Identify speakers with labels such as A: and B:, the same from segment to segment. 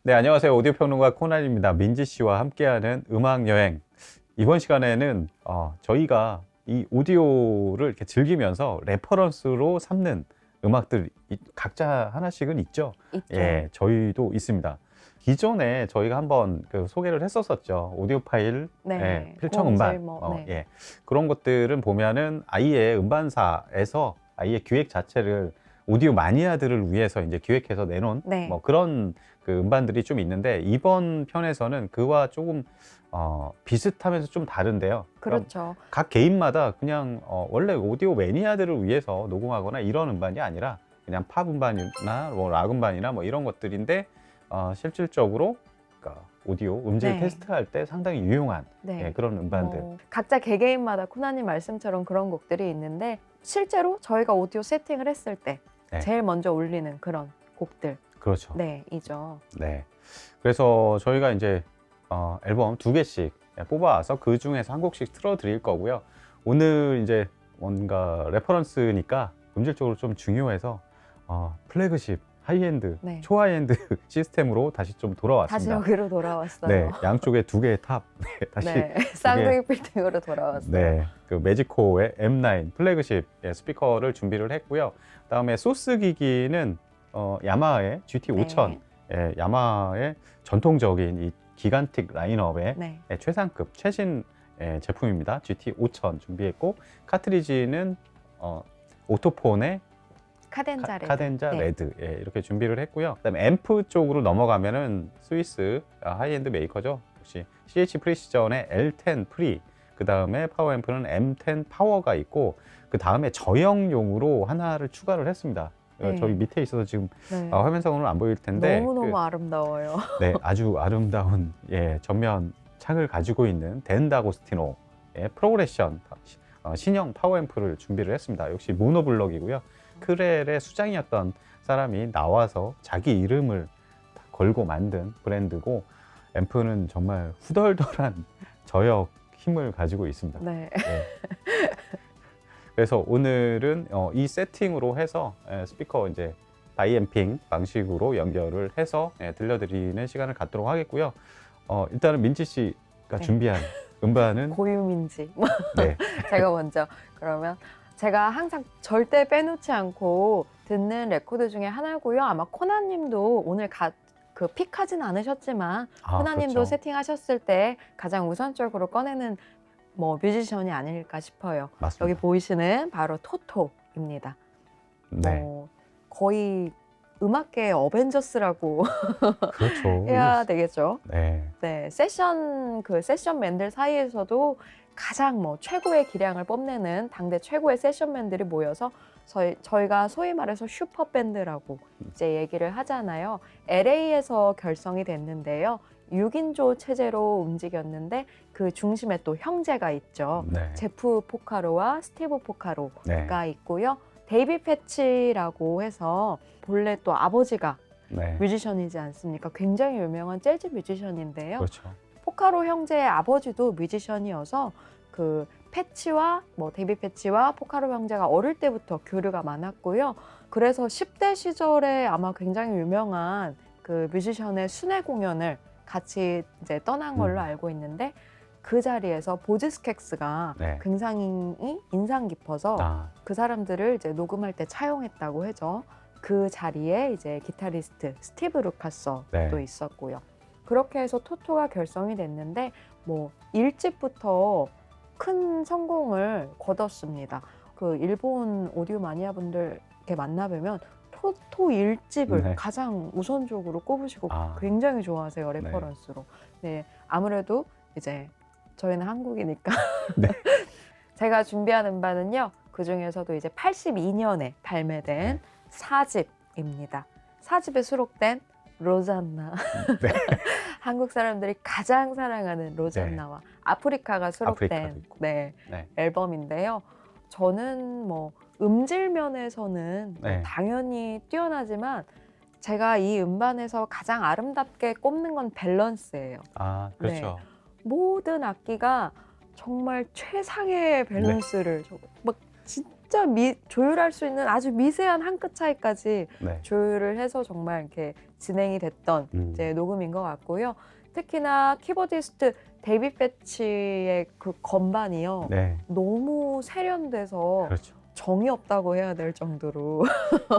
A: 네, 안녕하세요. 오디오 평론가 코난입니다. 민지 씨와 함께하는 음악 여행. 이번 시간에는 저희가 이 오디오를 이렇게 즐기면서 레퍼런스로 삼는 음악들 각자 하나씩은 있죠.
B: 있죠.
A: 예, 저희도 있습니다. 기존에 저희가 한번 소개를 했었었죠. 오디오 파일,
B: 네.
A: 예, 필청 음반,
B: 네.
A: 예, 그런 것들은 보면은 아예 음반사에서 아예 기획 자체를 오디오 마니아들을 위해서 이제 기획해서 내놓은
B: 네.
A: 뭐 그런 음반들이 좀 있는데, 이번 편에서는 그와 조금 비슷하면서 좀 다른데요.
B: 그렇죠.
A: 각 개인마다 그냥 원래 오디오 매니아들을 위해서 녹음하거나 이런 음반이 아니라 그냥 팝 음반이나 뭐 락 음반이나 뭐 이런 것들인데, 실질적으로 그러니까 오디오 음질
B: 네.
A: 테스트할 때 상당히 유용한
B: 네.
A: 예, 그런 음반들.
B: 각자 개개인마다 코난님 말씀처럼 그런 곡들이 있는데, 실제로 저희가 오디오 세팅을 했을 때
A: 네.
B: 제일 먼저 울리는 그런 곡들.
A: 그렇죠.
B: 네, 이죠.
A: 네. 그래서 저희가 이제 앨범 2개씩 뽑아와서 그 중에서 한 곡씩 틀어드릴 거고요. 오늘 이제 뭔가 레퍼런스니까 음질적으로 좀 중요해서 플래그십, 하이엔드,
B: 네.
A: 초하이엔드 시스템으로 다시 좀
B: 다시
A: 돌아왔습니다.
B: 여기로 돌아왔어요.
A: 네, 양쪽에 2개의 탑. 네, 다시.
B: 네, 쌍둥이 빌딩으로 돌아왔어요.
A: 네, 그 매지코의 M9 플래그십 스피커를 준비를 했고요. 그다음에 소스 기기는 야마하의 GT5000,
B: 네.
A: 야마하의 전통적인 이 기간틱 라인업의
B: 네.
A: 최상급 최신 제품입니다. GT5000 준비했고, 카트리지는 오토폰의
B: 카덴자 레드.
A: 카덴자
B: 네.
A: 레드, 이렇게 준비를 했고요. 그다음에 앰프 쪽으로 넘어가면은 스위스 하이엔드 메이커죠. 역시 CH 프리시전의 L10 프리, 그 다음에 파워 앰프는 M10 파워가 있고, 그 다음에 저형용으로 하나를 추가를 했습니다.
B: 네.
A: 저희 밑에 있어서 지금
B: 네.
A: 화면상으로는 안 보일 텐데
B: 너무너무 아름다워요.
A: 네, 아주 아름다운 전면 창을 가지고 있는 덴다고스티노의 프로그레션 신형 파워 앰프를 준비를 했습니다. 역시 모노블럭이고요. 크렐의 수장이었던 사람이 나와서 자기 이름을 걸고 만든 브랜드고, 앰프는 정말 후덜덜한 저역 힘을 가지고 있습니다.
B: 네.
A: 네. 그래서 오늘은 이 세팅으로 해서 스피커 이제 다이앰핑 방식으로 연결을 해서 들려드리는 시간을 갖도록 하겠고요. 일단은 민지 씨가
B: 네.
A: 준비한 음반은
B: 고유민지.
A: 네.
B: 제가 먼저. 그러면 제가 항상 절대 빼놓지 않고 듣는 레코드 중에 하나고요. 아마 코난님도 오늘 픽하진 않으셨지만 코난님도
A: 그렇죠.
B: 세팅하셨을 때 가장 우선적으로 꺼내는 뮤지션이 아닐까 싶어요.
A: 맞습니다.
B: 여기 보이시는 바로 토토입니다.
A: 네.
B: 거의 음악계의 어벤져스라고
A: 그렇죠.
B: 해야 되겠죠.
A: 네.
B: 네, 세션맨들 사이에서도 가장 최고의 기량을 뽐내는 당대 최고의 세션맨들이 모여서 저희가 소위 말해서 슈퍼밴드라고 이제 얘기를 하잖아요. LA에서 결성이 됐는데요. 6인조 체제로 움직였는데 그 중심에 또 형제가 있죠.
A: 네.
B: 제프 포카로와 스티브 포카로가
A: 네.
B: 있고요. 데이비 패치라고 해서 본래 또 아버지가
A: 네.
B: 뮤지션이지 않습니까? 굉장히 유명한 재즈 뮤지션인데요.
A: 그렇죠.
B: 포카로 형제의 아버지도 뮤지션이어서 데이비 패치와 포카로 형제가 어릴 때부터 교류가 많았고요. 그래서 10대 시절에 아마 굉장히 유명한 그 뮤지션의 순회 공연을 같이 이제 떠난 걸로 알고 있는데, 그 자리에서 보즈스캑스가
A: 네.
B: 굉장히 인상 깊어서 그 사람들을 이제 녹음할 때 차용했다고 해죠. 그 자리에 이제 기타리스트 스티브 루카서도
A: 네.
B: 있었고요. 그렇게 해서 토토가 결성이 됐는데 1집부터 큰 성공을 거뒀습니다. 그 일본 오디오 마니아 분들 이렇게 만나뵈면 토토 1집을
A: 네.
B: 가장 우선적으로 꼽으시고 굉장히 좋아하세요, 레퍼런스로. 네, 아무래도 이제 저희는 한국이니까
A: 네.
B: 제가 준비한 음반은요, 그 중에서도 이제 82년에 발매된 4집입니다. 4집에 수록된 로잔나.
A: 네.
B: 한국 사람들이 가장 사랑하는 로잔나와 아프리카가 수록된 앨범인데요. 저는 음질 면에서는 당연히 뛰어나지만 제가 이 음반에서 가장 아름답게 꼽는 건 밸런스예요.
A: 그렇죠.
B: 네. 모든 악기가 정말 최상의 밸런스를 진짜 조율할 수 있는 아주 미세한 한 끗 차이까지
A: 네.
B: 조율을 해서 정말 이렇게 진행이 됐던 이제 녹음인 것 같고요. 특히나 키보디스트 데이빗 배치의 그 건반이요.
A: 네.
B: 너무 세련돼서
A: 그렇죠.
B: 정이 없다고 해야 될 정도로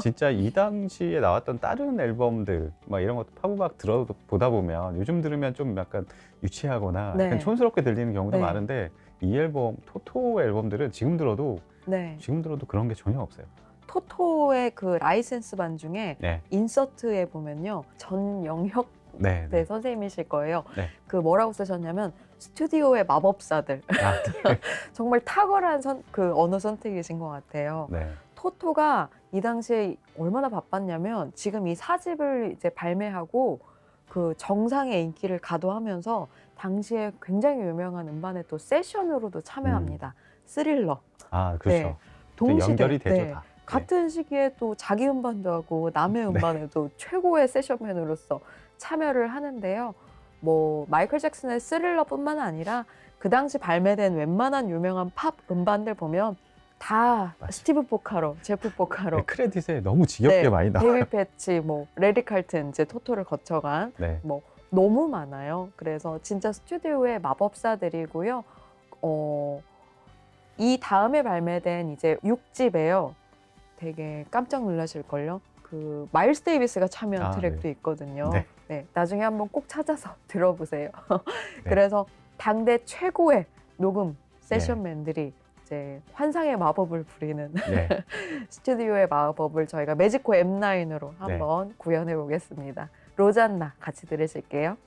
A: 진짜 이 당시에 나왔던 다른 앨범들 막 이런 것도 팝음악 들어보다 보면 요즘 들으면 좀 약간 유치하거나
B: 네.
A: 약간 촌스럽게 들리는 경우도
B: 네.
A: 많은데 이 앨범 토토 앨범들은 지금 들어도 그런 게 전혀 없어요.
B: 토토의 그 라이센스 반 중에
A: 네.
B: 인서트에 보면요. 전영혁 네, 선생님이실 거예요.
A: 네.
B: 그 뭐라고 쓰셨냐면 스튜디오의 마법사들.
A: 네.
B: 정말 탁월한 그 언어 선택이신 것 같아요.
A: 네.
B: 토토가 이 당시에 얼마나 바빴냐면 지금 이 4집을 이제 발매하고 그 정상의 인기를 가도하면서 당시에 굉장히 유명한 음반에 또 세션으로도 참여합니다. 스릴러.
A: 아, 그렇죠.
B: 네.
A: 또
B: 동시대.
A: 연결이 되죠,
B: 네.
A: 다.
B: 같은 시기에 또 자기 음반도 하고 남의 음반에도 최고의 세션맨으로서 참여를 하는데요. 뭐 마이클 잭슨의 스릴러뿐만 아니라 그 당시 발매된 웬만한 유명한 팝 음반들 보면 다
A: 맞아요.
B: 스티브 포카로, 제프 포카로,
A: 네, 크레딧에 너무 지겹게
B: 네,
A: 많이 나와요.
B: 데이빗 패치, 뭐 레디 칼튼 이제 토토를 거쳐간
A: 네.
B: 뭐 너무 많아요. 그래서 진짜 스튜디오의 마법사들이고요. 이 다음에 발매된 이제 6집에요. 되게 깜짝 놀라실걸요. 그 마일스 데이비스가 참여한 트랙도
A: 네.
B: 있거든요.
A: 네.
B: 네, 나중에 한번 꼭 찾아서 들어보세요.
A: 네.
B: 그래서 당대 최고의 녹음 세션맨들이 이제 환상의 마법을 부리는
A: 네.
B: 스튜디오의 마법을 저희가 매지코 M9으로 한번 구현해 보겠습니다. 로잔나 같이 들으실게요.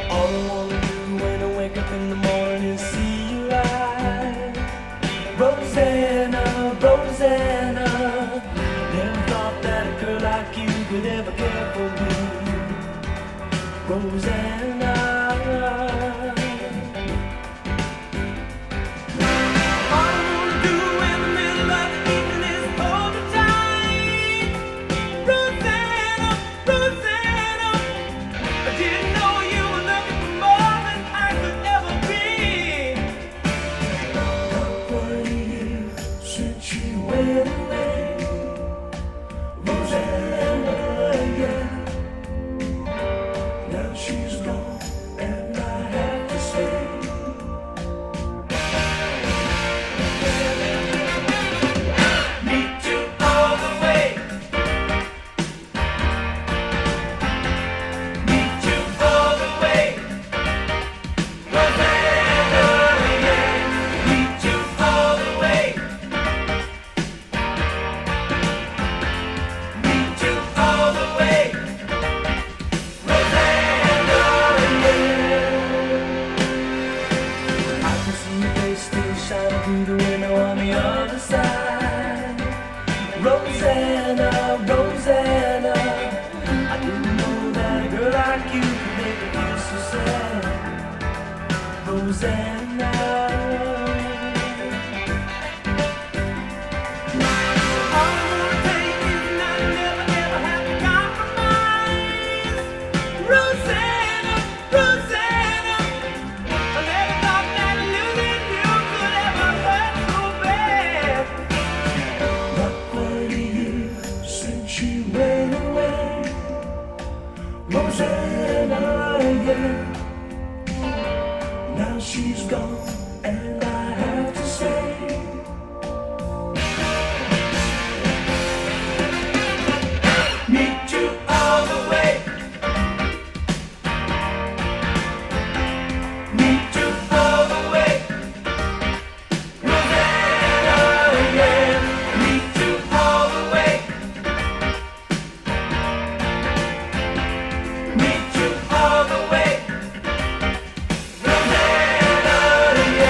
C: All I wanna do when I wake up in the morning is see you live. Rosanna, Rosanna. Never thought that a girl like you could ever care for me. Rosanna. All I wanna do in the middle of the evening is hold you tight. Rosanna, Rosanna. I didn't know you were looking for more than I could ever be. Not 20 years since you went away, Rosanna, yeah. Now she's gone, and I have to say, meet you all the way. Meet you all the way, Rosanna, yeah. Meet you all the way. Meet you all the way, Rosanna, yeah. I can see your face still shining through the window on the other side. Rosanna, Rosanna. I didn't know that a girl like you could make me feel so sad. Rosanna. All I wanna take is not never ever have to compromise. Rosanna, Rosanna. I never thought that losing you could ever hurt so bad. Not 20 years since you went away, Rosanna, yeah. Now she's gone, and I have to say, meet you all the way. Meet you all the way. Rosanna, yeah. Meet you all the way. Meet you all the way. Rosanna, yeah.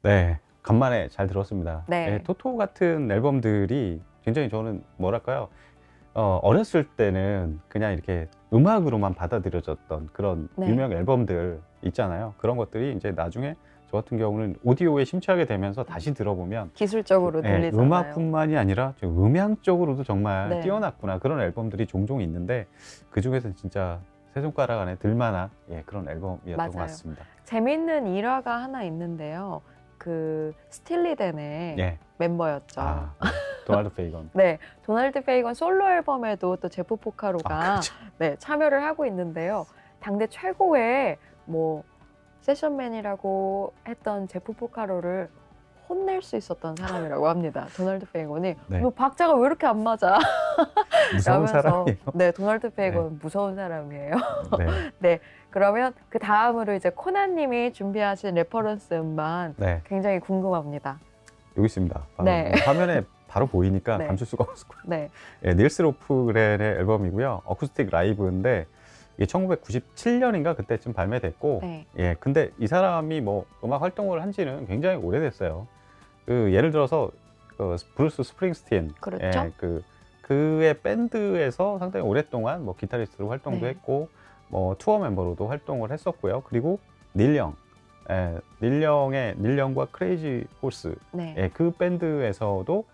A: 네, 간만에 잘 들었습니다.
B: 네.
A: 예, 토토 같은 앨범들이 굉장히 저는 뭐랄까요, 어렸을 때는 그냥 이렇게 음악으로만 받아들여졌던 그런
B: 네.
A: 유명 앨범들 있잖아요. 그런 것들이 이제 나중에 저 같은 경우는 오디오에 심취하게 되면서 다시 들어보면
B: 기술적으로
A: 예,
B: 들리잖아요.
A: 음악뿐만이 아니라 좀 음향적으로도 정말
B: 네.
A: 뛰어났구나 그런 앨범들이 종종 있는데 그 중에서는 진짜 세 손가락 안에 들만한 그런 앨범이었던
B: 맞아요.
A: 것 같습니다.
B: 재밌는 일화가 하나 있는데요. 그 스틸리덴의
A: 예,
B: 멤버였죠.
A: 아, 도널드 페이건.
B: 네, 도널드 페이건 솔로 앨범에도 또 제프 포카로가
A: 그렇죠.
B: 네, 참여를 하고 있는데요. 당대 최고의 뭐 세션맨이라고 했던 제프 포카로를 혼낼 수 있었던 사람이라고 합니다. 도널드 페이건이
A: 네.
B: 뭐 박자가 왜 이렇게 안 맞아?
A: 무서운
B: 라면서
A: 사람이에요.
B: 네, 도널드 페이건 무서운 사람이에요.
A: 네,
B: 그러면 그 다음으로 이제 코나님이 준비하신 레퍼런스 음반
A: 네,
B: 굉장히 궁금합니다.
A: 여기 있습니다. 바로
B: 네.
A: 화면에 바로 보이니까
B: 네.
A: 감출 수가 없을 거예요.
B: 네,
A: 예, 닐스 로프그렌의 앨범이고요. 어쿠스틱 라이브인데 이게 1997년인가 그때쯤 발매됐고,
B: 네,
A: 예, 근데 이 사람이 뭐 음악 활동을 한 지는 굉장히 오래됐어요. 그 예를 들어서 그 브루스 스프링스틴,
B: 그렇죠.
A: 그의 밴드에서 상당히 오랫동안 뭐 기타리스트로 활동도
B: 네.
A: 했고, 뭐 투어 멤버로도 활동을 했었고요. 그리고 닐영, 닐영과 크레이지 호스,
B: 네,
A: 그 밴드에서도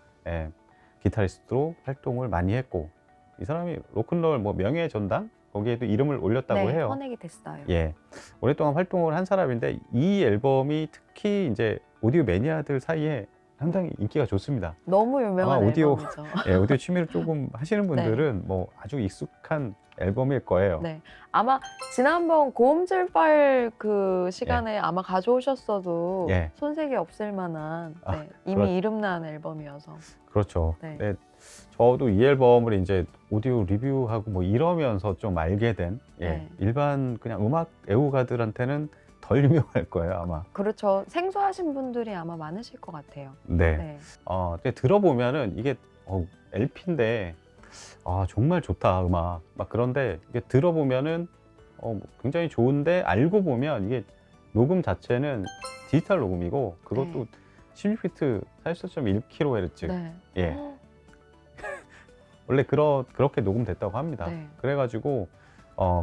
A: 기타리스트로 활동을 많이 했고, 이 사람이 로큰롤 뭐 명예의 전당 거기에도 이름을 올렸다고
B: 네,
A: 해요.
B: 헌액이 됐어요.
A: 예, 오랫동안 활동을 한 사람인데 이 앨범이 특히 이제 오디오 매니아들 사이에 상당히 인기가 좋습니다.
B: 너무 유명한
A: 아마 오디오-
B: 앨범이죠.
A: 예, 오디오 취미를 조금 하시는 분들은 뭐 아주 익숙한 앨범일 거예요.
B: 네, 아마 지난번 고음질빨 그 시간에 아마 가져오셨어도
A: 예.
B: 손색이 없을 만한
A: 아,
B: 네, 이미
A: 그렇-
B: 이름난 앨범이어서
A: 그렇죠.
B: 네.
A: 네, 저도 이 앨범을 이제 오디오 리뷰하고 뭐 이러면서 좀 알게 된
B: 네.
A: 일반 그냥 음악 애호가들한테는 덜 유명할 거예요, 아마.
B: 그렇죠. 생소하신 분들이 아마 많으실 것 같아요.
A: 네.
B: 네,
A: 근데 들어보면은 이게 LP인데 정말 좋다 음악 막 그런데 이게 들어보면은 굉장히 좋은데 알고 보면 이게 녹음 자체는 디지털 녹음이고 그것도
B: 네.
A: 16비트 44.1kHz
B: 네.
A: 예 원래 그렇게 녹음됐다고 합니다.
B: 네.
A: 그래가지고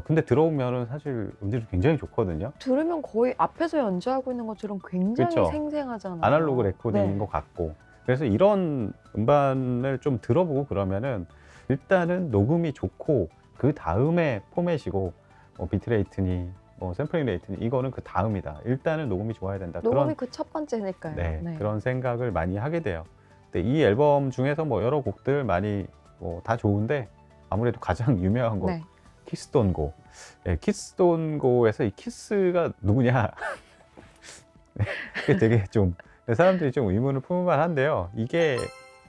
A: 근데 들어오면은 사실 음질이 굉장히 좋거든요.
B: 들으면 거의 앞에서 연주하고 있는 것처럼 굉장히
A: 그쵸.
B: 생생하잖아요.
A: 아날로그 레코딩인
B: 네.
A: 것 같고 그래서 이런 음반을 좀 들어보고 그러면은 일단은 녹음이 좋고 그 다음에 포맷이고 비트레이트니 샘플링 레이트니 이거는 그 다음이다. 일단은 녹음이 좋아야 된다.
B: 녹음이 그 첫 번째니까요.
A: 네, 그런 생각을 많이 하게 돼요. 근데 이 앨범 중에서 뭐 여러 곡들 많이 다 좋은데 아무래도 가장 유명한 곡
B: 네.
A: 키스 돈 고. 키스 돈 고에서 이 키스가 누구냐? 그게 되게 좀 사람들이 좀 의문을 품을 만한데요. 이게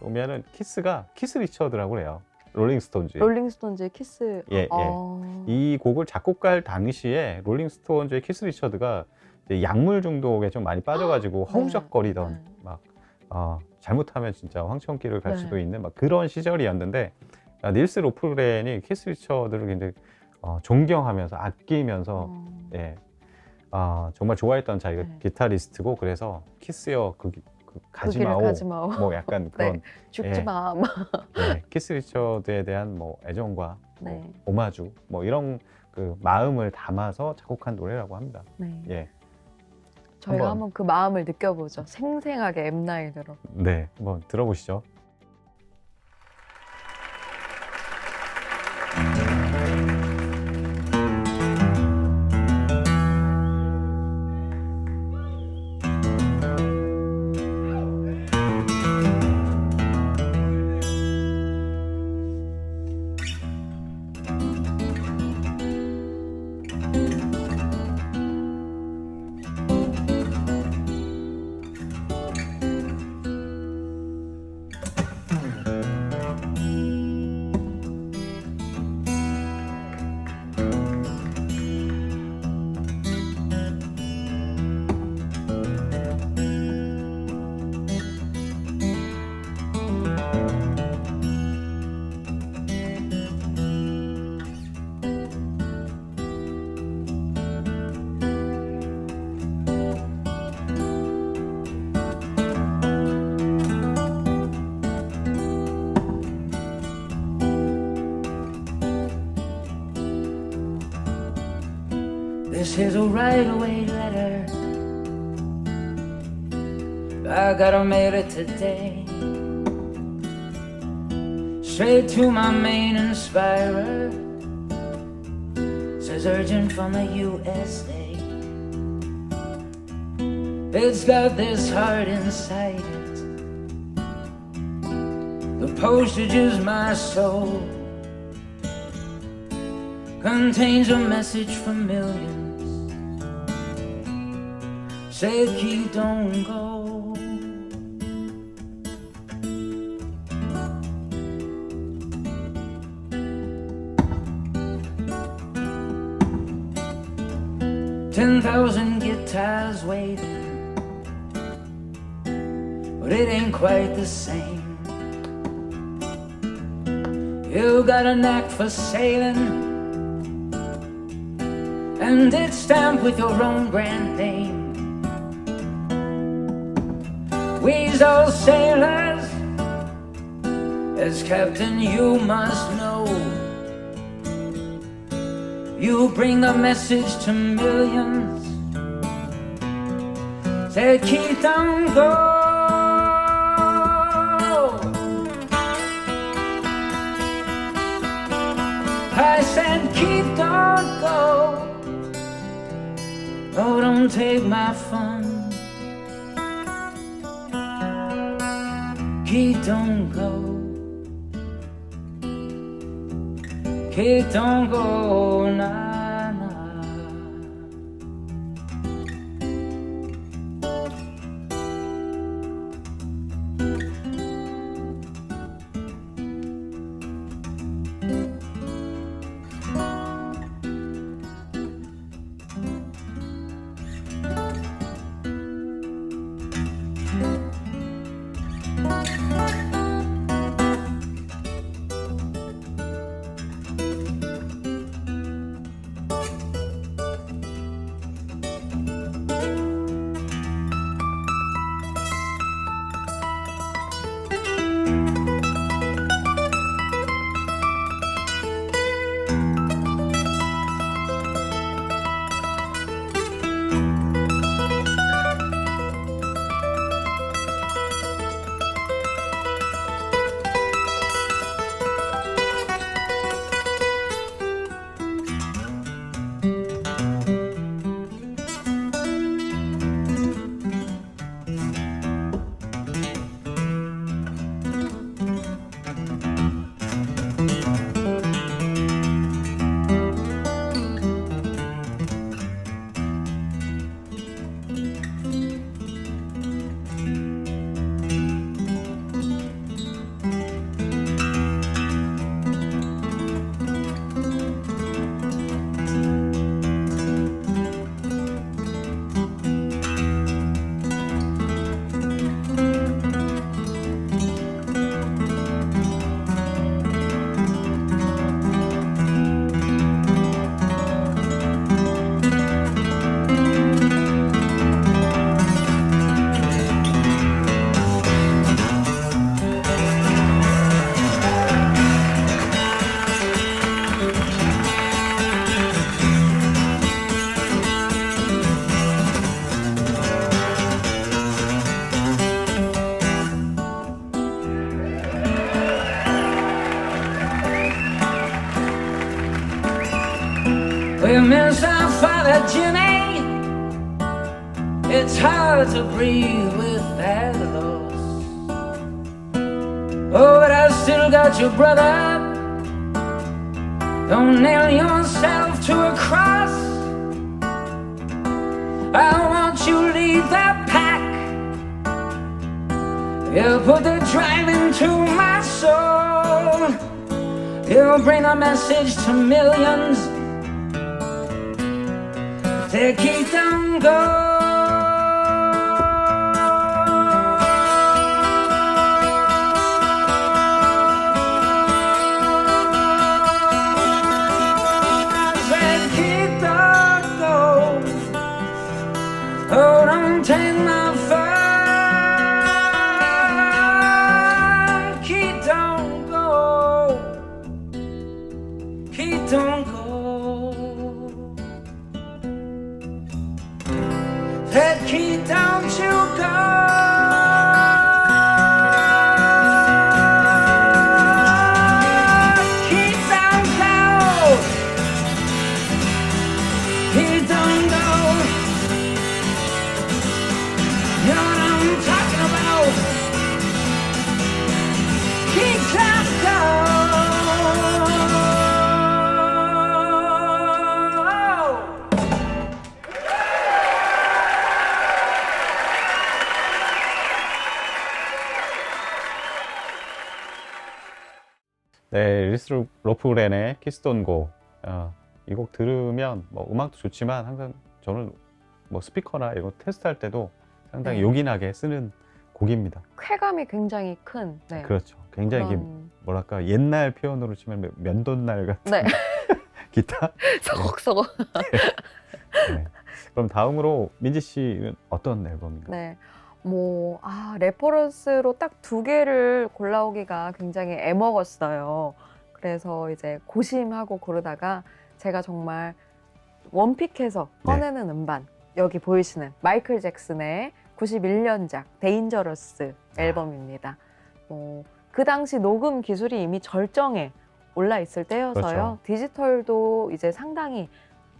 A: 보면은 키스가 키스 리처드라고 그래요. 롤링스톤즈.
B: 롤링스톤즈의 키스.
A: 예, 예. 이 곡을 작곡할 당시에 롤링스톤즈의 키스 리처드가 이제 약물 중독에 좀 많이 빠져가지고
B: 네.
A: 허우적거리던
B: 네.
A: 막 잘못하면 진짜 황천길을 갈
B: 네.
A: 수도 있는 막 그런 시절이었는데 닐스 로프그렌이 키스 리처드를 굉장히 존경하면서 아끼면서 정말 좋아했던 자기가
B: 네.
A: 기타리스트고 그래서 키스여 그
B: 그
A: 가지마오
B: 길을 가지마오.
A: 뭐 약간 그런
B: 죽지
A: 예.
B: 마.
A: 키스 리처드에 대한 뭐 애정과
B: 네.
A: 뭐 오마주 뭐 이런 그 마음을 담아서 작곡한 노래라고 합니다.
B: 네.
A: 예,
B: 저희가
A: 한번-
B: 한번 그 마음을 느껴보죠. 생생하게 엠나이드로.
A: 네, 한번 들어보시죠.
D: This is a right-away letter. I gotta mail it today. Straight to my main inspirer. Says urgent from the USA. It's got this heart inside it. The postage is my soul. Contains a message for millions. Say keep, don't go. $10,000 guitars waiting, but it ain't quite the same. You got a knack for sailing, and it's stamped with your own brand name. We's all sailors, as captain you must know. You bring a message to millions. Say keep, don't go. I said keep, don't go. Oh, don't take my fun. Keep, don't go. Keep, don't go, nah, nah. We miss our father Jimmy. It's hard to breathe with that loss. Oh, but I still got your brother. Don't nail yourself to a cross. I want you to lead the pack. You put the drive into my soul. You bring a message to millions. Say keep, don't go. Oh, don't take my fun. Keep, don't go. Keep, don't go. you go. Keep down cloud. He don't know. You know what I'm talking about. Keep down cloud.
A: 네, 릴스 로프렌의 키스 돈 고. 이 곡 들으면 뭐 음악도 좋지만 항상 저는 뭐 스피커나 이런 거 테스트할 때도 상당히
B: 네.
A: 요긴하게 쓰는 곡입니다.
B: 쾌감이 굉장히 큰. 네.
A: 그렇죠. 굉장히 이게
B: 그런-
A: 뭐랄까 옛날 표현으로 치면 면돈날 같은
B: 네.
A: 기타.
B: 서걱서걱.
A: 네. 그럼 다음으로 민지 씨는 어떤 앨범인가요?
B: 네. 뭐, 레퍼런스로 딱 2개를 골라오기가 굉장히 애먹었어요. 그래서 이제 고심하고 고르다가 제가 정말 원픽해서 꺼내는 음반. 여기 보이시는 마이클 잭슨의 91년작 데인저러스 앨범입니다. 그 당시 녹음 기술이 이미 절정에 올라 있을 때여서요.
A: 그렇죠.
B: 디지털도 이제 상당히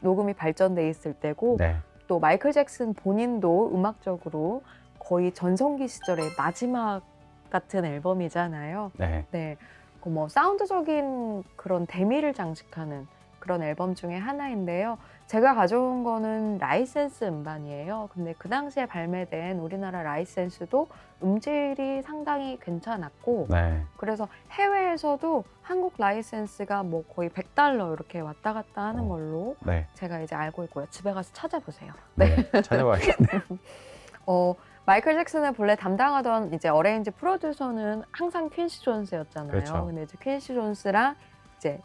B: 녹음이 발전돼 있을 때고
A: 네.
B: 또 마이클 잭슨 본인도 음악적으로 거의 전성기 시절의 마지막 같은 앨범이잖아요.
A: 네.
B: 네, 뭐 사운드적인 그런 대미를 장식하는 그런 앨범 중에 하나인데요. 제가 가져온 거는 라이센스 음반이에요. 근데 그 당시에 발매된 우리나라 라이센스도 음질이 상당히 괜찮았고
A: 네.
B: 그래서 해외에서도 한국 라이센스가 뭐 거의 $100 이렇게 왔다 갔다 하는
A: 어.
B: 걸로
A: 네.
B: 제가 이제 알고 있고요. 집에 가서 찾아보세요.
A: 네. 찾아봐야겠네요.
B: 마이클 잭슨을 본래 담당하던 이제 어레인지 프로듀서는 항상 퀸시 존스였잖아요.
A: 그렇죠.
B: 근데 이제 퀸시 존스랑 이제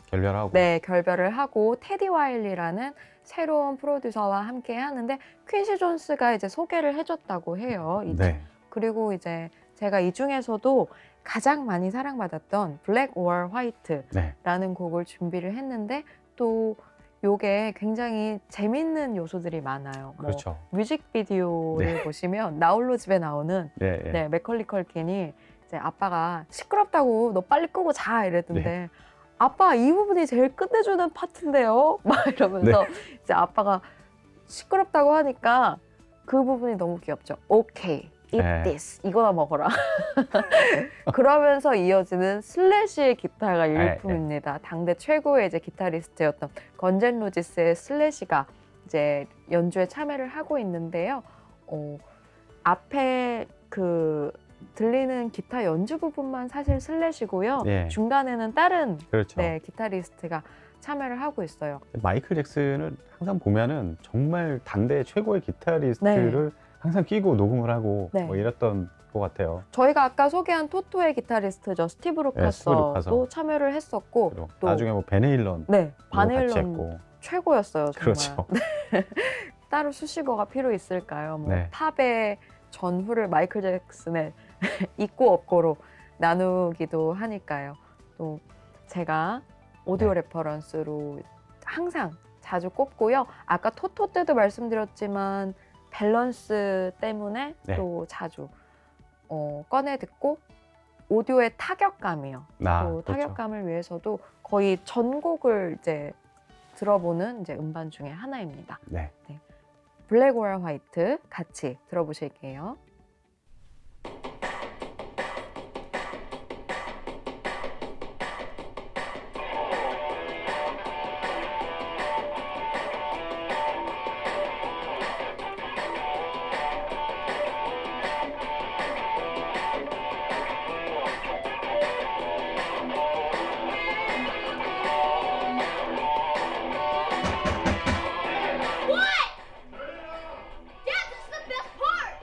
A: 결별하고.
B: 네, 결별을 하고 테디 와일리라는 새로운 프로듀서와 함께 하는데 퀸시 존스가 이제 소개를 해줬다고 해요.
A: 네.
B: 그리고 이제 제가 이 중에서도 가장 많이 사랑받았던 블랙 or 화이트라는
A: 네.
B: 곡을 준비를 했는데 또 요게 굉장히 재밌는 요소들이 많아요. 뭐
A: 그렇죠.
B: 뮤직비디오를
A: 네.
B: 보시면 나홀로 집에 나오는
A: 네. 네.
B: 네, 맥컬리 컬킨이 이제 아빠가 시끄럽다고 너 빨리 끄고 자 이랬는데
A: 네.
B: 아빠 이 부분이 제일 끝내주는 파트인데요 막 이러면서 이제 아빠가 시끄럽다고 하니까 그 부분이 너무 귀엽죠. 오케이, eat
A: 네.
B: this 이거나 먹어라. 그러면서 이어지는 슬래시의 기타가 일품입니다. 당대 최고의 이제 기타리스트였던 건젠 로지스의 슬래시가 이제 연주에 참여를 하고 있는데요. 앞에 그 들리는 기타 연주 부분만 사실 슬래시고요.
A: 네.
B: 중간에는 다른
A: 그렇죠.
B: 네, 기타리스트가 참여를 하고 있어요.
A: 마이클 잭슨은 항상 보면은 정말 당대 최고의 기타리스트를 항상 끼고 녹음을 하고
B: 네.
A: 뭐 이랬던 것 같아요.
B: 저희가 아까 소개한 토토의 기타리스트죠. 스티브
A: 네, 스티브
B: 루카서도
A: 루카서.
B: 참여를 했었고
A: 그리고
B: 또
A: 나중에 뭐 베네일런
B: 네,
A: 같이
B: 바네일런
A: 했고.
B: 최고였어요. 정말.
A: 그렇죠.
B: 따로 수식어가 필요 있을까요? 뭐
A: 네.
B: 팝의 전후를 마이클 잭슨의 있고 없고로 나누기도 하니까요. 또 제가 오디오
A: 네.
B: 레퍼런스로 항상 자주 꼽고요. 아까 토토 때도 말씀드렸지만 밸런스 때문에
A: 네.
B: 또 자주 꺼내 듣고 오디오의 타격감이요. 또
A: 그렇죠.
B: 타격감을 위해서도 거의 전곡을 이제 들어보는 이제 음반 중에 하나입니다.
A: 네.
B: 블랙 or 화이트 같이 들어보실게요.
E: What? Dad, this is the best part!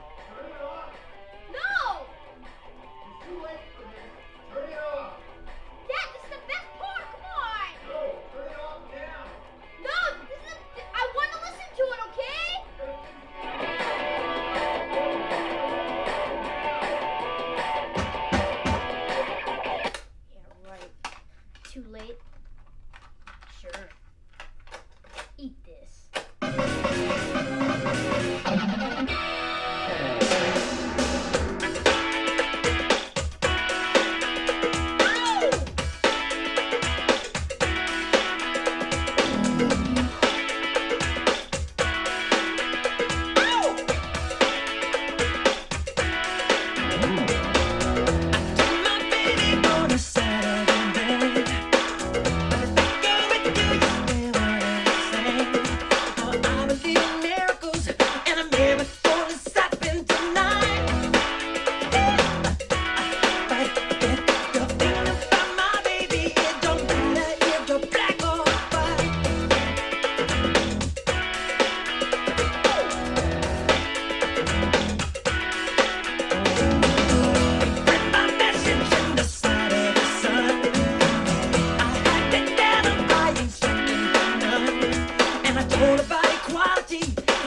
C: equality,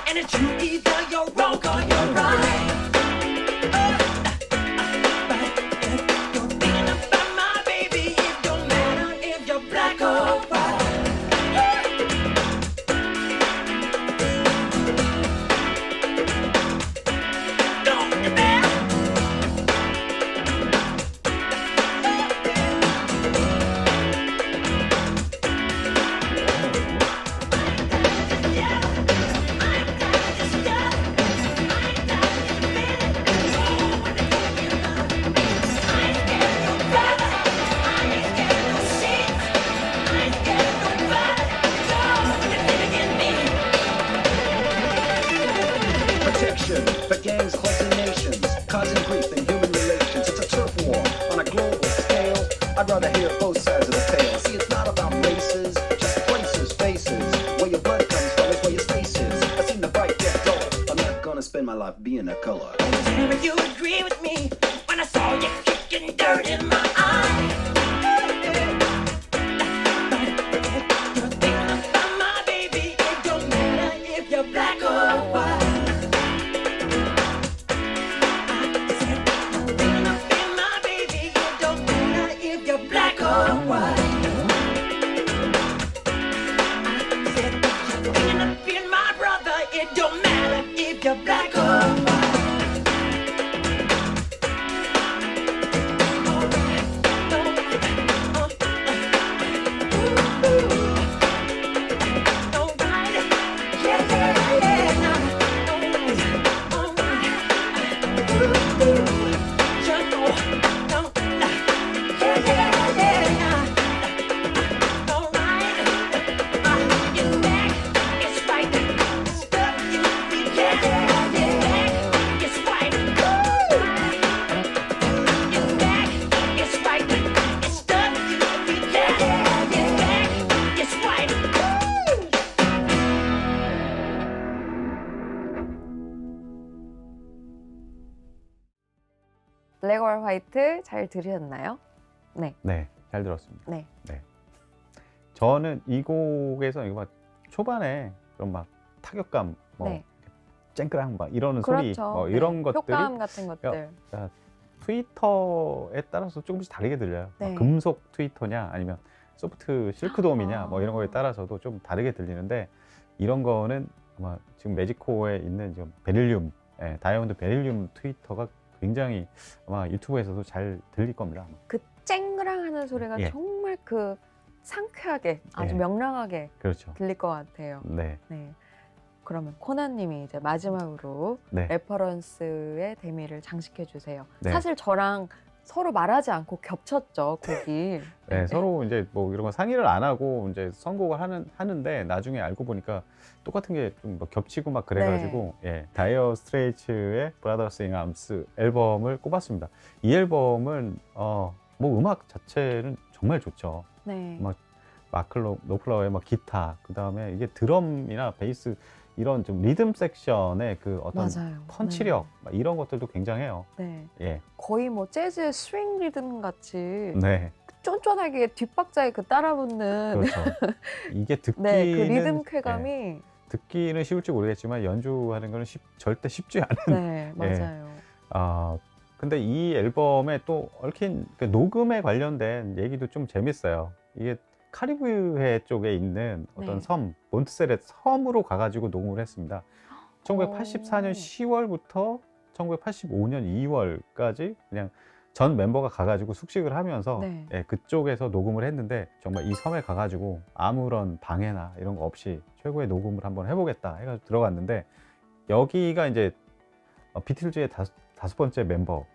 C: and it's true either you're wrong or you're right. You're thinking about my baby. It don't matter if you're black or white. Don't you dare.
E: Protection for gangs, clubs, and nations, causing grief in human relations. It's a turf war on a global scale. I'd rather hear both sides of the tale. See, it's not about races, just places, faces. Where your blood comes from is where your space is. I've seen the bright get duller. I'm not gonna spend my life being a color.
C: Never you agree with me when I saw you kicking dirt in my eye. You're thinking about my baby. It don't matter if you're black or white. I said you're thinking about my baby. It don't matter if you're black or white. I said you're thinking about my brother. It don't matter if you're black or white.
B: 블랙 or 화이트 잘 들으셨나요? 네.
A: 네, 잘 들었습니다.
B: 네.
A: 저는 이 곡에서 이거 막 초반에 그런 막 타격감, 뭐
B: 네.
A: 쨍그랑 막 이러는 소리,
B: 그렇죠.
A: 뭐 이런
B: 네.
A: 것들이
B: 효과음 같은 것들.
A: 트위터에 따라서 조금씩 다르게 들려요.
B: 네.
A: 막 금속 트위터냐 아니면 소프트 실크돔이냐 뭐 이런 거에 따라서도 좀 다르게 들리는데 이런 거는 아마 지금 매지코에 있는 지금 베릴륨, 다이아몬드 베릴륨 트위터가 굉장히 아마 유튜브에서도 잘 들릴 겁니다. 아마.
B: 그 쨍그랑 하는 소리가
A: 예.
B: 정말 그 상쾌하게 아주
A: 예.
B: 명랑하게
A: 그렇죠.
B: 들릴 것 같아요.
A: 네,
B: 네. 그러면 코나님이 이제 마지막으로
A: 네.
B: 레퍼런스의 대미를 장식해 주세요.
A: 네.
B: 사실 저랑 서로 말하지 않고 겹쳤죠, 곡이.
A: 네, 서로 이제 뭐 이런 거 상의를 안 하고 이제 선곡을 하는데 나중에 알고 보니까 똑같은 게 좀 뭐 겹치고 막 그래가지고 예, 다이어 스트레이츠의 브라더스 인 암스 앨범을 꼽았습니다. 이 앨범은 뭐 음악 자체는 정말 좋죠.
B: 네.
A: 막 마클로 노플러의 막 기타, 그 다음에 이게 드럼이나 베이스 이런 좀 리듬 섹션의 그 어떤
B: 맞아요.
A: 펀치력 막 이런 것들도 굉장해요.
B: 네.
A: 예,
B: 거의 뭐 재즈 스윙 리듬 같이
A: 네,
B: 쫀쫀하게 뒷박자에 그 따라붙는
A: 그렇죠. 이게 듣기는
B: 네, 그 리듬
A: 예,
B: 쾌감이
A: 듣기는 쉬울지 모르겠지만 연주하는 거는 절대 쉽지 않은.
B: 네, 맞아요.
A: 근데 이 앨범에 또 얽힌 그 녹음에 관련된 얘기도 좀 재밌어요. 이게 카리브해 쪽에 있는 어떤
B: 네.
A: 섬, 몬트세렛 섬으로 가가지고 녹음을 했습니다. 1984년 10월부터 1985년 2월까지 그냥 전 멤버가 가가지고 숙식을 하면서
B: 네.
A: 예, 그쪽에서 녹음을 했는데 정말 이 섬에 가가지고 아무런 방해나 이런 거 없이 최고의 녹음을 한번 해보겠다 해가지고 들어갔는데 여기가 이제 비틀즈의 다섯 번째 멤버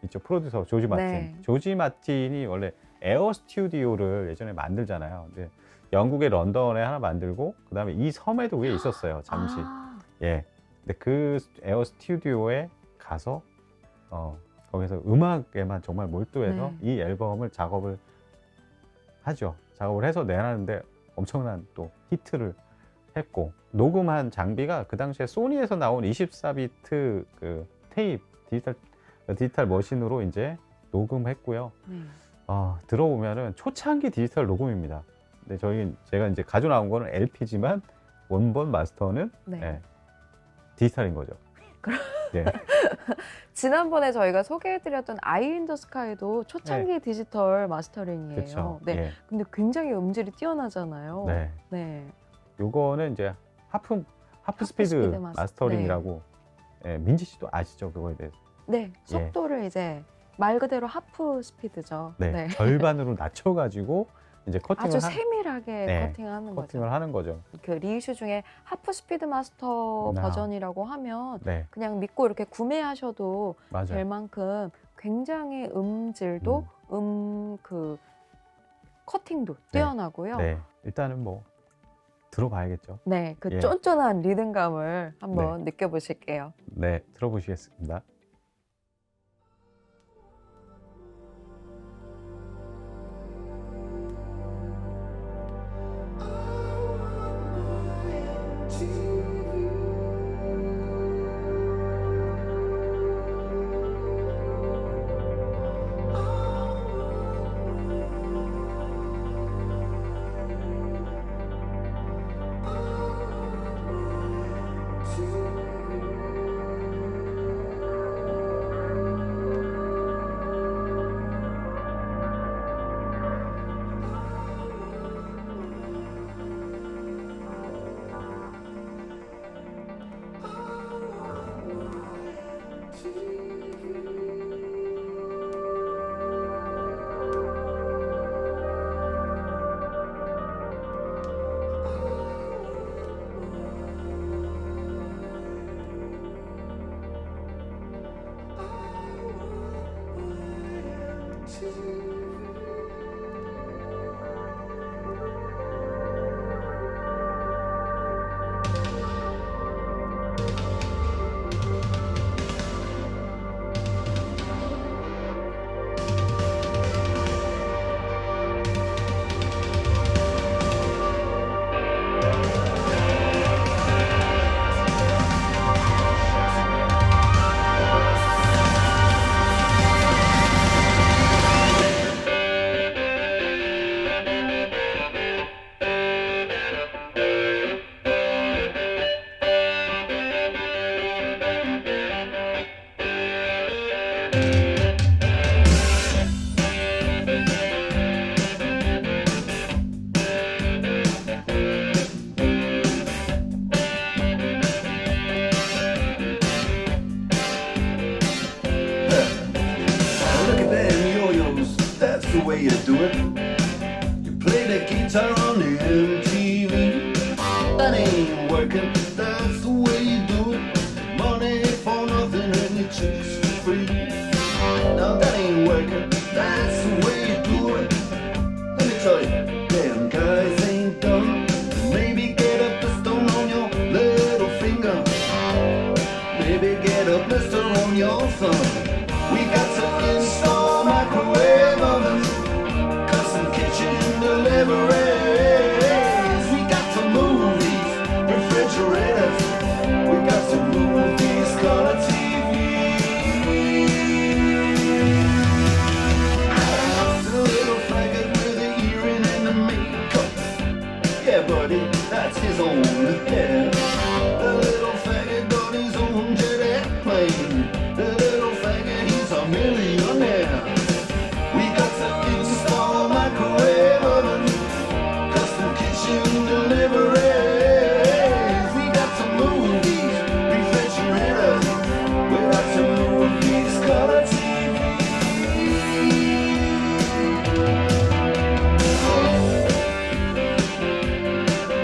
A: 있죠. 프로듀서 조지 마틴.
B: 네.
A: 조지 마틴이 원래 에어 스튜디오를 예전에 만들잖아요. 근데 영국의 런던에 하나 만들고 그다음에 이 섬에도 위에 있었어요. 잠시.
B: 아,
A: 예. 근데 그 에어 스튜디오에 가서 거기서 음악에만 정말 몰두해서
B: 네.
A: 이 앨범을 작업을 하죠. 작업을 해서 내놨는데 엄청난 또 히트를 했고 녹음한 장비가 그 당시에 소니에서 나온 24비트 그 테이프 디지털 머신으로 이제 녹음했고요.
B: 네.
A: 들어보면은 초창기 디지털 녹음입니다. 근데 제가 이제 가져 나온 거는 LP지만 원본 마스터는
B: 네.
A: 예, 디지털인 거죠. 예.
B: 지난번에 저희가 소개해드렸던 아이 인 더 스카이도 초창기
A: 네.
B: 디지털 마스터링이에요.
A: 그렇죠.
B: 네.
A: 예.
B: 근데 굉장히 음질이 뛰어나잖아요.
A: 네.
B: 네.
A: 요거는 이제 하프
B: 스피드
A: 스피드 마스터링이라고 민지 씨도 아시죠? 그거에 대해서.
B: 네. 속도를 이제 말 그대로 하프 스피드죠.
A: 네.
B: 네.
A: 절반으로 낮춰 가지고 이제 커팅을
B: 아주 세밀하게
A: 네,
B: 커팅하는 거죠.
A: 커팅을 하는 거죠.
B: 그 리이슈 중에 하프 스피드 마스터
A: 아.
B: 버전이라고 하면
A: 네.
B: 그냥 믿고 이렇게 구매하셔도 될
A: 맞아요.
B: 만큼 굉장히 음질도 그 커팅도 뛰어나고요.
A: 네. 일단은 뭐 들어봐야겠죠.
B: 네, 그
A: 예.
B: 쫀쫀한 리듬감을 한번 느껴보실게요.
A: 네, 들어보시겠습니다.
E: Look at them yo-yos, that's the way you do it. You play the guitar on the MTV. That ain't working, that's the way you do it. Money for nothing and your chicks for free. Now that ain't working, that's the way you do it. Let me tell you, damn guys ain't dumb. Maybe get a blister on your little finger. Maybe get a blister on your thumb. We got to install microwave ovens, custom kitchen deliveries. We got to move these refrigerators. We got to move these color TVs. The little faggot with the earring and the makeup. Yeah, buddy, that's his own hair. The little faggot got his own jet airplane. The little faggot, he's a millionaire. We got to install microwave oven, custom kitchen deliveries. We got to move these refrigerators. We got to move these color TVs.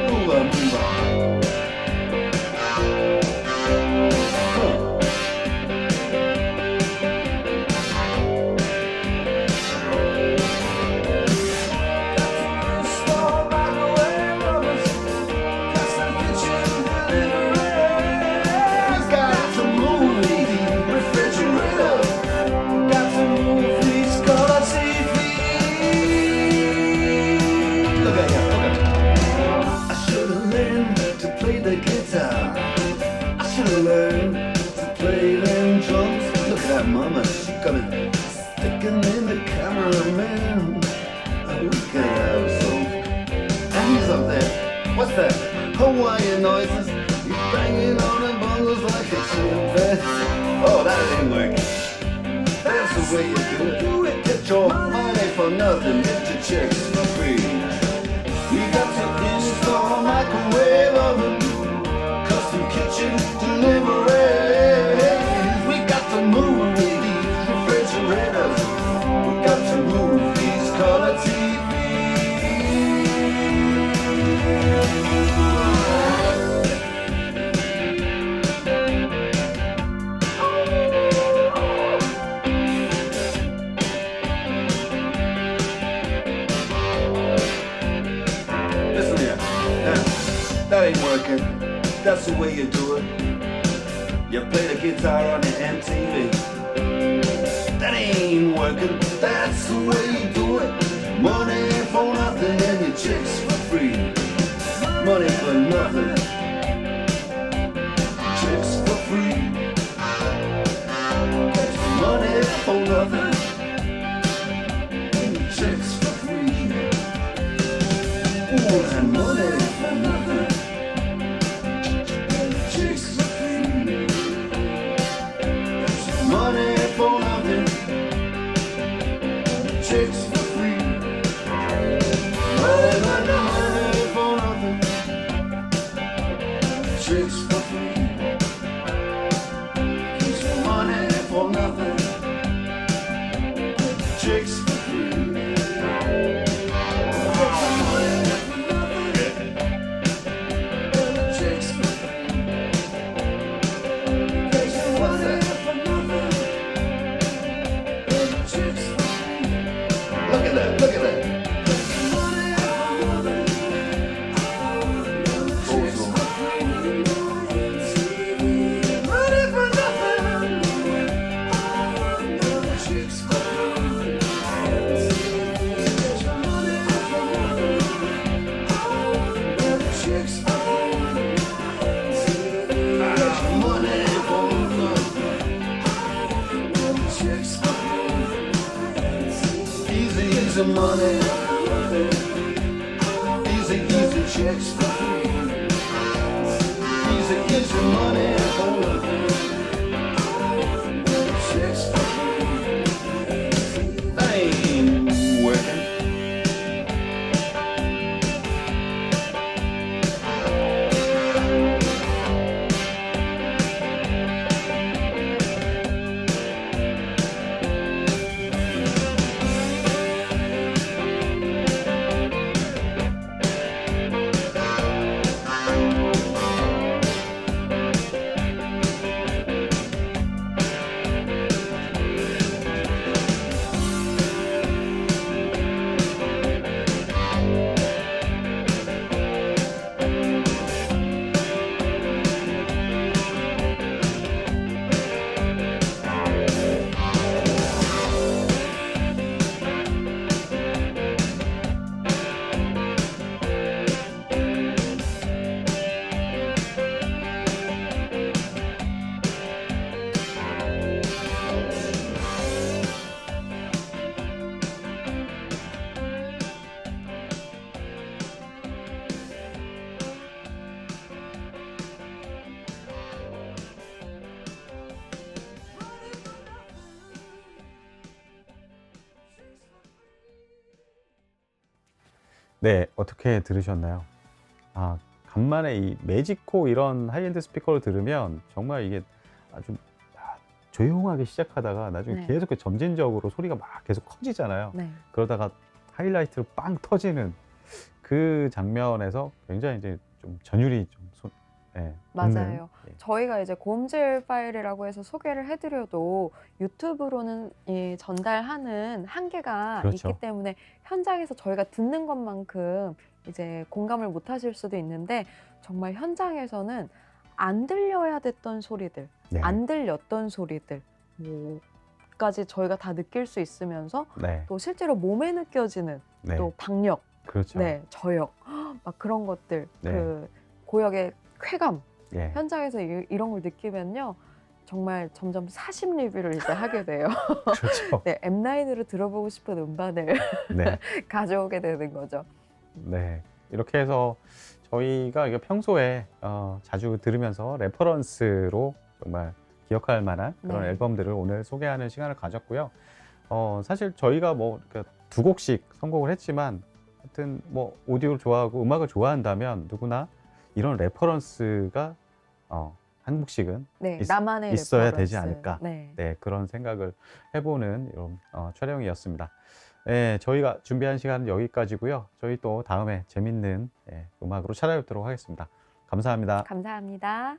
E: Move on, move on. Mama, she got it sticking in the cameraman. Oh, look at that. So, and he's up there. What's that? Hawaiian noises. He's banging on the bongos like a chimpanzee. Oh, that ain't working. That's the way you do it. Get your money for nothing, get your checks for free. We got to install a microwave oven, custom kitchen deliveries. We got to move these refrigerators. We got to move these color TVs. Listen here, now, that ain't working. That's the way you do it. You play the guitar on the MTV. That ain't working. That's the way you do it. Money for nothing and your chicks for free. Money for nothing. Chicks for free. Money for nothing. And your chicks for free. Ooh, and money for nothing. Chicks for free. Money for nothing. Chicks for free. Money for nothing. Chicks for free. Money for nothing. Chicks for free. Chicks for free. What's that? Chicks for free. Look at that, look at that. Chicks for free. Money for nothing. Chicks for free. Money for nothing. Chicks for free. Money for nothing. Chicks for free. Easy, easy money. Easy, easy chicks for free. Easy, easy money for nothing. Chicks for free. That ain't working.
A: 네, 어떻게 들으셨나요? 아, 간만에 이 매직코 이런 하이엔드 스피커를 들으면 정말 이게 아주 조용하게 시작하다가 나중에
B: 네.
A: 계속 점진적으로 소리가 막 계속 커지잖아요.
B: 네.
A: 그러다가 하이라이트로 빵 터지는 그 장면에서 굉장히 이제 좀 전율이 좀
B: 맞아요.
A: 예.
B: 저희가 이제 고음질 파일이라고 해서 소개를 해드려도 유튜브로는 전달하는 한계가
A: 그렇죠.
B: 있기 때문에 현장에서 저희가 듣는 것만큼 이제 공감을 못 하실 수도 있는데 정말 현장에서는 안 들려야 됐던 소리들,
A: 네.
B: 안 들렸던 소리들 까지 저희가 다 느낄 수 있으면서
A: 네.
B: 또 실제로 몸에 느껴지는
A: 네.
B: 또 박력,
A: 그렇죠.
B: 네, 저역, 막 그런 것들,
A: 네.
B: 그 고역의 쾌감,
A: 예.
B: 현장에서 이런 걸 느끼면요 정말 점점 사심 리뷰를 이제 하게 돼요.
A: 그렇죠.
B: 네, M9으로 들어보고 싶은 음반을
A: 네.
B: 가져오게 되는 거죠.
A: 네. 이렇게 해서 저희가 이게 평소에 자주 들으면서 레퍼런스로 정말 기억할 만한 그런
B: 네.
A: 앨범들을 오늘 소개하는 시간을 가졌고요. 사실 저희가 뭐 이렇게 두 곡씩 선곡을 했지만 하여튼 뭐 오디오를 좋아하고 음악을 좋아한다면 누구나 이런 레퍼런스가 한 곡씩은
B: 네,
A: 있-
B: 나만의
A: 있어야
B: 레퍼런스.
A: 되지 않을까.
B: 네.
A: 네, 그런 생각을 해보는 이런 촬영이었습니다. 네, 저희가 준비한 시간은 여기까지고요. 저희 또 다음에 재밌는 음악으로 찾아뵙도록 하겠습니다. 감사합니다.
B: 감사합니다.